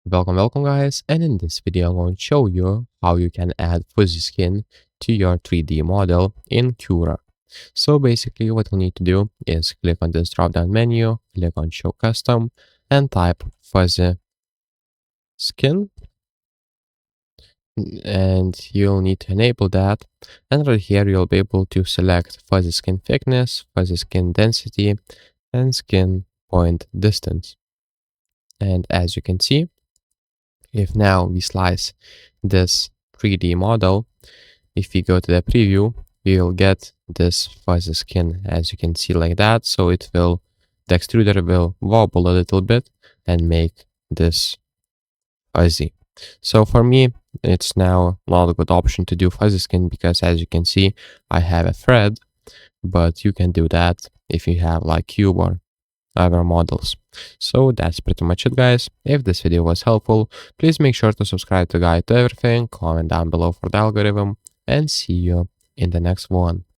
Welcome guys, and in this video I'm going to show you how you can add fuzzy skin to your 3D model in Cura. So basically what you'll need to do is click on this drop down menu, click on show custom and type fuzzy skin, and you'll need to enable that. And right here you'll be able to select fuzzy skin thickness, fuzzy skin density and skin point distance. And as you can see, if now we slice this 3D model, if we go to the preview, we will get this fuzzy skin, as you can see, like that. So the extruder will wobble a little bit and make this fuzzy. So for me, it's now not a good option to do fuzzy skin because, as you can see, I have a thread, but you can do that if you have like cube or other models. So that's pretty much it, guys. If this video was helpful, please make sure to subscribe to Guide to Everything, comment down below for the algorithm, and see you in the next one.